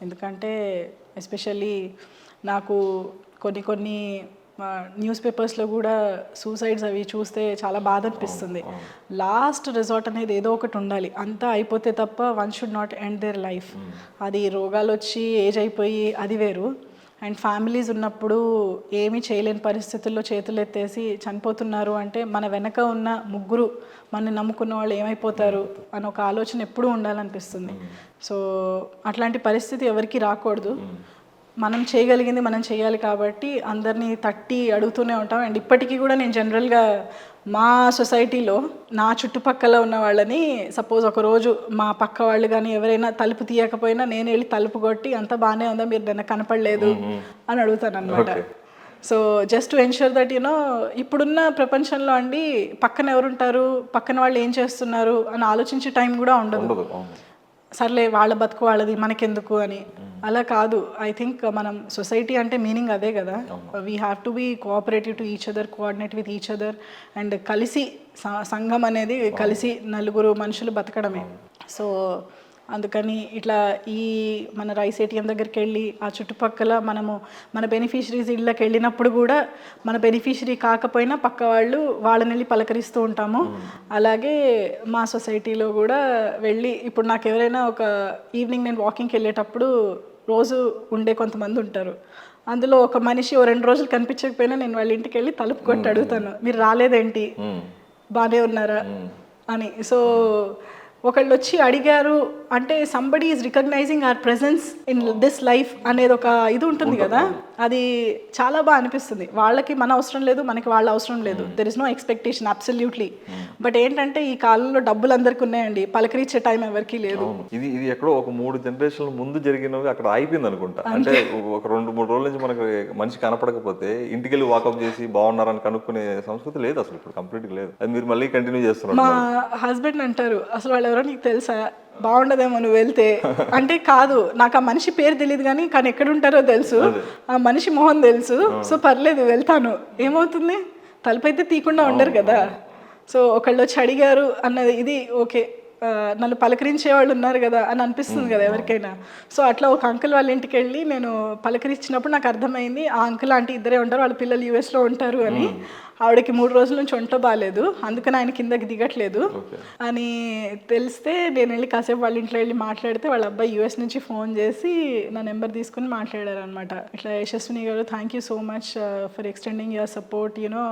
ఎందుకంటే ఎస్పెషల్లీ నాకు కొన్ని న్యూస్ పేపర్స్లో కూడా సూసైడ్స్ అవి చూస్తే చాలా బాధ అనిపిస్తుంది. లాస్ట్ రిసార్ట్ అనేది ఏదో ఒకటి ఉండాలి, అంతా అయిపోతే తప్ప one should not end their life. అది రోగాలు వచ్చి ఏజ్ అయిపోయి అది వేరు, అండ్ ఫ్యామిలీస్ ఉన్నప్పుడు ఏమీ చేయలేని పరిస్థితుల్లో చేతులు ఎత్తేసి చనిపోతున్నారు అంటే మన వెనక ఉన్న ముగ్గురు మనని నమ్ముకున్న వాళ్ళు ఏమైపోతారు అని ఒక ఆలోచన ఎప్పుడూ ఉండాలనిపిస్తుంది. సో అట్లాంటి పరిస్థితి ఎవరికి రాకూడదు. మనం చేయగలిగింది మనం చేయాలి కాబట్టి అందరినీ తట్టి అడుగుతూనే ఉంటాం. అండ్ ఇప్పటికీ కూడా నేను జనరల్గా మా సొసైటీలో నా చుట్టుపక్కల ఉన్న వాళ్ళని సపోజ్ ఒకరోజు మా పక్క వాళ్ళు కానీ ఎవరైనా తలుపు తీయకపోయినా నేను వెళ్ళి తలుపు కొట్టి అంతా బాగానే ఉందా, మీరు నిన్న కనపడలేదు అని అడుగుతాను అనమాట. So just to ensure that you know ఇప్పుడున్న ప్రపంచంలో అండి పక్కన ఎవరుంటారు, పక్కన వాళ్ళు ఏం చేస్తున్నారు అని ఆలోచించే టైం కూడా ఉండదు. సర్లే వాళ్ళ బతుకు వాళ్ళది మనకెందుకు అని. అలా కాదు. ఐ థింక్ మనం సొసైటీ అంటే మీనింగ్ అదే కదా. We have to be cooperative to each other, coordinate with each other, and కలిసి సంఘం అనేది కలిసి నలుగురు మనుషులు బతకడమే. సో అందుకని ఇట్లా ఈ మన రైస్ ఏటీఎం దగ్గరికి వెళ్ళి ఆ చుట్టుపక్కల మనము మన బెనిఫిషరీస్ ఇళ్ళకి వెళ్ళినప్పుడు కూడా మన బెనిఫిషరీ కాకపోయినా పక్క వాళ్ళు వాళ్ళని వెళ్ళి పలకరిస్తూ ఉంటాము. అలాగే మా సొసైటీలో కూడా వెళ్ళి ఇప్పుడు నాకు ఎవరైనా ఒక ఈవినింగ్ నేను వాకింగ్కి వెళ్ళేటప్పుడు రోజు ఉండే కొంతమంది ఉంటారు. అందులో ఒక మనిషి 2 రోజులు కనిపించకపోయినా నేను వాళ్ళ ఇంటికి వెళ్ళి తలుపు కొట్టి అడుగుతాను, మీరు రాలేదేంటి, బాగానే ఉన్నారా అని. సో ఒకళ్ళు వచ్చి అడిగారు అంటే somebody is recognising our presence in this life అనేది ఒక ఇది ఉంటుంది కదా, అది చాలా బాగా అనిపిస్తుంది. వాళ్ళకి మన అవసరం లేదు, మనకి వాళ్ళ అవసరం లేదు. There is no expectation absolutely. But ఏంటంటే ఈ కాలంలో డబ్బులు అందరికీ ఉన్నాయండి, పలకరించే టైం ఎవరికి లేదు. ఇది ఎక్కడో ఒక 3 జనరేషన్ల ముందు జరిగినవి అక్కడ అయిపోయింది అనుకుంటా. అంటే ఒక 2-3 రోజుల నుంచి మనకి మనిషి కనపడకపోతే ఇంటికి వెళ్ళి వాకప్ చేసి బాగున్నారని కనుక్కునే సంస్కృతి లేదు అసలు, ఇప్పుడు కంప్లీట్గా లేదు. అది మీరు మళ్ళీ కంటిన్యూ చేస్తున్నారు. మా హస్బెండ్ అంటారు, అసలు వాళ్ళు ఎవరో నీకు తెలుసా, బాగుండదేమో నువ్వు వెళ్తే అంటే. కాదు, నాకు ఆ మనిషి పేరు తెలియదు కానీ ఎక్కడ ఉంటారో తెలుసు, ఆ మనిషి మొహం తెలుసు. సో పర్లేదు వెళ్తాను, ఏమవుతుంది, తలుపు అయితే తీయకుండా ఉండరు కదా. సో ఒకళ్ళు వచ్చి అడిగారు అన్నది ఇది ఓకే, నన్ను పలకరించే వాళ్ళు ఉన్నారు కదా అని అనిపిస్తుంది కదా ఎవరికైనా. సో అట్లా ఒక అంకుల్ వాళ్ళ ఇంటికి వెళ్ళి నేను పలకరించినప్పుడు నాకు అర్థమైంది ఆ అంకుల్ ఆంటీ ఇద్దరే ఉంటారు, వాళ్ళ పిల్లలు యూఎస్లో ఉంటారు అని. ఆవిడకి 3 రోజుల నుంచి ఒంట్లో బాగాలేదు, అందుకని ఆయన కిందకి దిగట్లేదు అని తెలిస్తే నేను వెళ్ళి కాసేపు వాళ్ళ ఇంట్లో వెళ్ళి మాట్లాడితే వాళ్ళ అబ్బాయి యూఎస్ నుంచి ఫోన్ చేసి నా నెంబర్ తీసుకుని మాట్లాడారు అనమాట. ఇట్లా యశస్విని గారు, thank you so much for extending your support, you know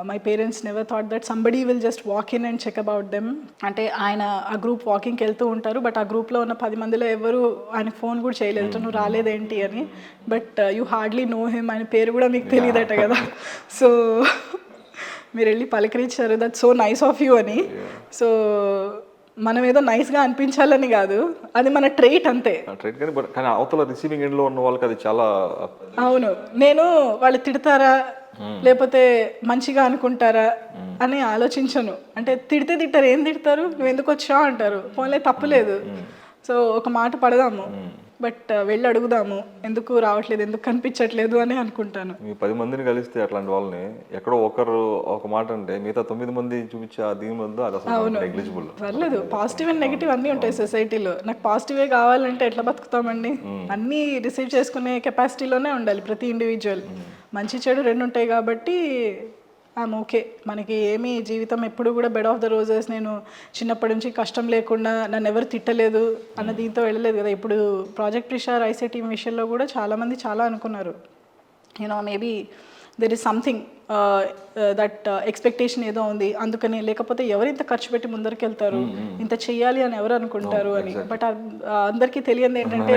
my parents never thought that somebody will just walk in and check about them. అంటే ఆయన ఆ గ్రూప్ వాకింగ్కి వెళ్తూ ఉంటారు, బట్ ఆ గ్రూప్లో ఉన్న 10 మందిలో ఎవరు ఆయన ఫోన్ కూడా చేయలేదు, నువ్వు రాలేదేంటి అని. But you hardly know him, ఆయన పేరు కూడా మీకు తెలియదట కదా. సో మీరు వెళ్ళి పలకరించారు, that so nice of you అని. సో మనం ఏదో నైస్గా అనిపించాలని కాదు, అది మన ట్రైట్ అంతే. కానీ అవతల రిసీవింగ్ ఎండ్లో ఉన్న వాళ్ళకి అది చాలా. అవును, నేను వాళ్ళు తిడతారా లేకపోతే మంచిగా అనుకుంటారా అని ఆలోచించను. అంటే తిడితే తిట్టారు, ఏం తిడతారు, నువ్వు ఎందుకు వచ్చావు అంటారు, పోన్లే తప్పులేదు. సో ఒక మాట పడదాము, బట్ వెళ్ళి అడుగుదాము ఎందుకు రావట్లేదు, ఎందుకు కనిపించట్లేదు అని అనుకుంటాను. మీ 10 మందిని కలిస్తే అట్లాంటి వాళ్ళని ఎక్కడో ఒకరు ఒక మాట అంటే మిగతా 9 మంది చూపించే ఆ దీని వద్ద అది అసలు నెగ్లిజిబుల్. పర్లేదు, పాజిటివ్ అండ్ నెగిటివ్ అన్నీ ఉంటాయి సొసైటీలో. నాకు పాజిటివే కావాలంటే ఎట్లా బతుకుతామండి, అన్నీ రిసీవ్ చేసుకునే కెపాసిటీలోనే ఉండాలి ప్రతి ఇండివిజువల్. మంచి చెడు 2 ఉంటాయి కాబట్టి ఓకే. మనకి ఏమీ జీవితం ఎప్పుడు కూడా బెడ్ ఆఫ్ ద రోజెస్, నేను చిన్నప్పటి నుంచి కష్టం లేకుండా నన్ను ఎవరు తిట్టలేదు అన్న దీంతో వెళ్ళలేదు కదా. ఇప్పుడు ప్రాజెక్ట్ రిషా రైస్ ఏటీఎం విషయంలో కూడా చాలామంది చాలా అనుకున్నారు, you know maybe there is something that expectation ఏదో ఉంది అందుకని, లేకపోతే ఎవరు ఇంత ఖర్చు పెట్టి ముందరికి వెళ్తారు, ఇంత చెయ్యాలి అని ఎవరు అనుకుంటారు అని. బట్ అందరికీ తెలియదు ఏంటంటే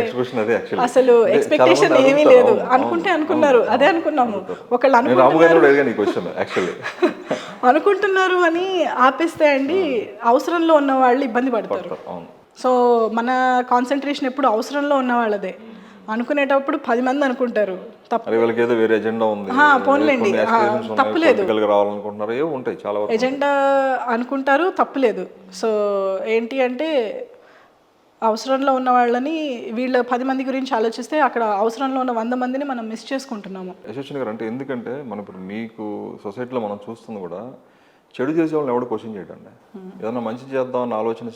అసలు ఎక్స్పెక్టేషన్ ఏమీ లేదు, అనుకుంటే అనుకున్నారు, అదే అనుకున్నాము. ఒకళ్ళు అనుకుంటున్నారు అని ఆపేస్తే అండి అవసరంలో ఉన్న వాళ్ళు ఇబ్బంది పడతారు. సో మన కాన్సన్ట్రేషన్ ఎప్పుడు అవసరంలో ఉన్న వాళ్ళదే. అనుకునేటప్పుడు 10 మంది అనుకుంటారు, పోన్లేండి తప్పులేదు, ఎజెండా అనుకుంటారు, తప్పులేదు. సో ఏంటి అంటే అవసరంలో ఉన్న వాళ్ళని వీళ్ళ 10 మంది గురించి ఆలోచిస్తే అక్కడ అవసరంలో ఉన్న 100 మందిని మనం మిస్ చేసుకుంటున్నాము. యశస్విని గారు, అంటే ఎందుకంటే మనం ఇప్పుడు మీకు సొసైటీలో మనం చూస్తుంది కూడా చెడు చేసే వాళ్ళని ఎవడు క్వశ్చన్ చేయడండి. ఏదన్నా మంచి చేద్దాం అన్న ఆలోచన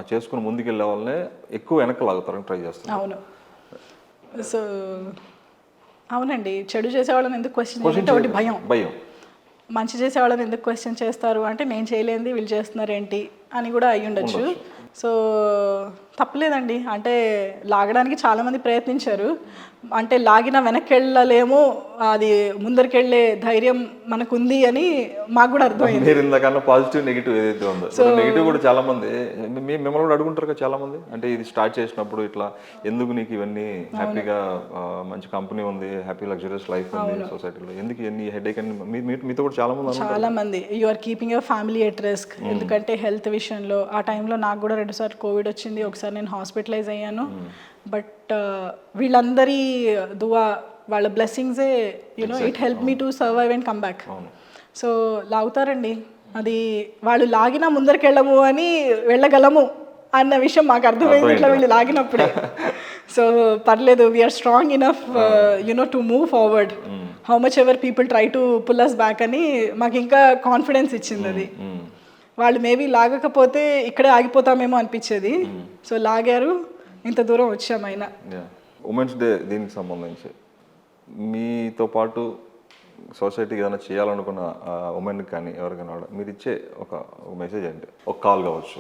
చేసుకుని ముందుకెళ్ళే వాళ్ళనే ఎక్కువ వెనక్కి లాగుతారని ట్రై చేస్తారు. అవును. సో అవునండి, చెడు చేసేవాళ్ళని ఎందుకు క్వశ్చన్ చేయాలంటే ఒకటి భయం. మంచి చేసేవాళ్ళని ఎందుకు క్వశ్చన్ చేస్తారు అంటే నేను చేయలేనిది వీళ్ళు చేస్తున్నారు ఏంటి అని కూడా అయ్యి ఉండొచ్చు. సో తప్పలేదండి, అంటే లాగడానికి చాలామంది ప్రయత్నించారు, అంటే లాగిన వెనక్కి వెళ్ళలేము, అది ముందరికెళ్ళే ధైర్యం మనకుంది అని మాకు కూడా అర్థమైంది. మీరు ఇందాకన్నా పాజిటివ్ నెగిటివ్ ఏదైతే ఉందో, నెగిటివ్ కూడా చాలా మంది మిమ్మల్ని కూడా అడుగుంటారు కదా చాలా మంది, అంటే ఇది స్టార్ట్ చేసినప్పుడు ఇట్లా ఎందుకు నీకు ఇవన్నీ, హ్యాపీగా మంచి కంపెనీ ఉంది, హ్యాపీ లగ్జరియస్ లైఫ్ ఉంది సొసైటీలో, ఎందుకు ఎన్ని హెడేక్ అని మీతో కూడా చాలా మంది you are keeping your family at risk. ఎందుకంటే హెల్త్ విషయంలో ఆ టైంలో నాకు కూడా 2 సార్లు కోవిడ్ వచ్చింది, ఒకసారి నేను హాస్పిటలైజ్ అయ్యాను. బట్ వీళ్ళందరి దువా, వాళ్ళ బ్లెస్సింగ్సే it help me to survive and come back. So లాగుతారండి, అది వాళ్ళు లాగినా ముందరికి వెళ్ళగలము అన్న విషయం మాకు అర్థమైంది ఇట్లా వీళ్ళు లాగినప్పుడే. సో పర్లేదు, we are strong enough to move forward, how much ever people try to pull us back అని మాకు ఇంకా కాన్ఫిడెన్స్ ఇచ్చింది అది. వాళ్ళు మేబీ లాగకపోతే ఇక్కడే ఆగిపోతామేమో అనిపించేది, సో లాగారు, ఇంత దూరం వచ్చామైనా. ఉమెన్స్ డే దీనికి సంబంధించి మీతో పాటు సొసైటీకి ఏదైనా చేయాలనుకున్న ఉమెన్కి కానీ ఎవరికైనా మీరు ఇచ్చే ఒక మెసేజ్ ఏంటి, ఒక కాల్ కావచ్చు?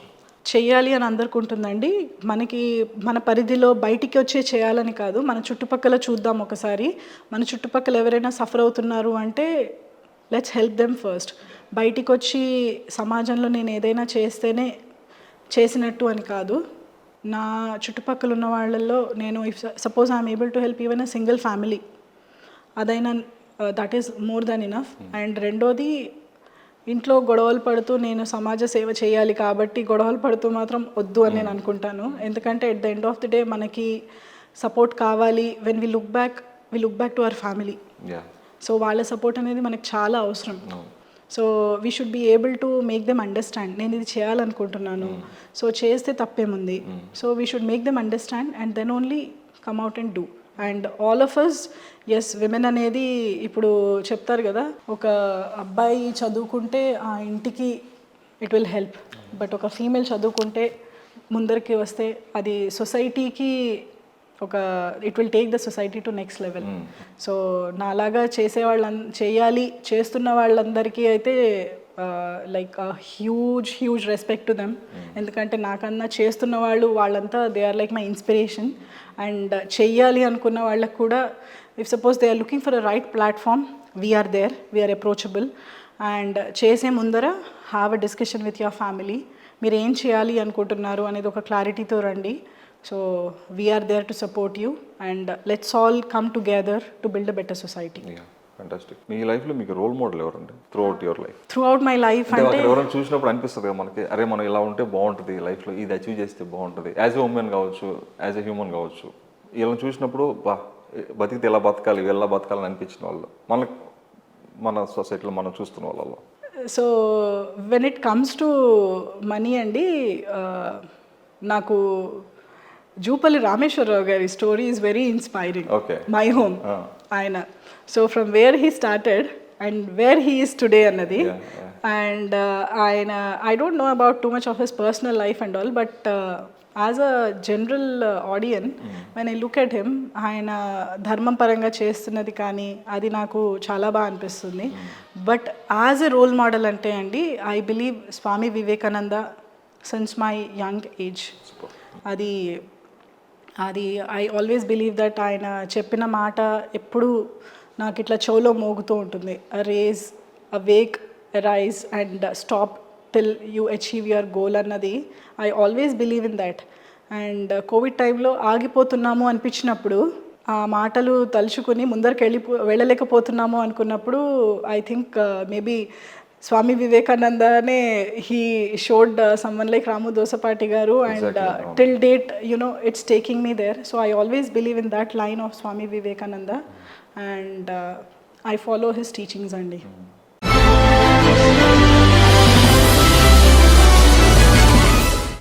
చెయ్యాలి అని అందరికి ఉంటుందండి, మనకి మన పరిధిలో బయటికి వచ్చే చేయాలని కాదు, మన చుట్టుపక్కల చూద్దాం ఒకసారి, మన చుట్టుపక్కల ఎవరైనా సఫర్ అవుతున్నారు అంటే లెట్స్ హెల్ప్ దెమ్ ఫస్ట్. బయటికి వచ్చి సమాజంలో నేను ఏదైనా చేస్తేనే చేసినట్టు అని కాదు, నా చుట్టుపక్కల ఉన్న వాళ్ళల్లో నేను suppose I'm able to help even a single family, అదైనా that is more than enough. And రెండోది, ఇంట్లో గొడవలు పడుతూ నేను సమాజ సేవ చేయాలి కాబట్టి గొడవలు పడుతూ మాత్రం వద్దు అని నేను అనుకుంటాను. ఎందుకంటే at the end of the day మనకి సపోర్ట్ కావాలి. When we look back to our family. So వాళ్ళ సపోర్ట్ అనేది మనకు చాలా అవసరం. So we should be able to make them understand, నేను ఇది చేయాలనుకుంటున్నాను, సో చేస్తే తప్పేముంది. So we should make them understand and then only come out and do. And all of us, as, women అనేది ఇప్పుడు చెప్తారు కదా, ఒక అబ్బాయి చదువుకుంటే ఆ ఇంటికి ఇట్ విల్ హెల్ప్, బట్ ఒక ఫీమేల్ చదువుకుంటే ముందరికి వస్తే అది సొసైటీకి it will take the society to next level. So నాలాగా చేస్తున్న వాళ్ళందరికీ అయితే like huge respect to them. ఎందుకంటే నాకన్నా చేస్తున్న వాళ్ళంతా they are like my inspiration. And చెయ్యాలి అనుకున్న వాళ్ళకు కూడా, if suppose they are looking for a right platform, we are there, we are approachable. And చేసే ముందర have a discussion with your family, మీరు ఏం చేయాలి అనుకుంటున్నారు అనేది ఒక క్లారిటీతో రండి. So we're there to support you and let's all come together to build a better society. Fantastic. మీ లైఫ్లో మీకు రోల్ మోడల్ ఎవరండి throughout your life? Throughout my life అంటే ఎవరైనా చూసినప్పుడు అనిపిస్తుంది కదా మనకి, అరే మనం ఇలా ఉంటే బాగుంటుంది లైఫ్లో, ఇది అచీవ్ చేస్తే బాగుంటుంది, యాజ్ ఎ ఉమెన్ కావచ్చు, యాజ్ ఎ హ్యూమన్ కావచ్చు, వీళ్ళని చూసినప్పుడు బతికితే ఎలా బతకాలి, ఎలా బతకాలని అనిపించిన వాళ్ళు మన సొసైటీలో మనం చూస్తున్న వాళ్ళలో. So when it comes to money అండి, నాకు జూపల్లి రామేశ్వరరావు గారి story is very inspiring. My home ఆయన, so from where he started and where he is today అన్నది. అండ్ ఆయన, I don't know about too much of his personal life and all, but as a general audience when I look at him, ఆయన ధర్మం పరంగా చేస్తున్నది కానీ అది నాకు చాలా బాగా అనిపిస్తుంది. But as a role model అంటే అండి, I believe Swami Vivekananda since my young age. అది ఐ ఆల్వేస్ బిలీవ్ దట్ ఆయన చెప్పిన మాట ఎప్పుడూ నాకు ఇట్లా చెవులో మోగుతూ ఉంటుంది. Arise, awake, rise and stop till you achieve your goal అన్నది I always believe in that. And Covid టైంలో ఆగిపోతున్నాము అనిపించినప్పుడు, ఆ మాటలు తలుచుకుని ముందరికి వెళ్ళలేకపోతున్నాము అనుకున్నప్పుడు, ఐ థింక్ మేబీ స్వామి వివేకానందనే హీ షోడ్ సమ్మన్ లైక్ రాము దోసపాటి గారు. And till date it's taking me there. So I always believe in that line of Swami Vivekananda and I follow his teachings అండి.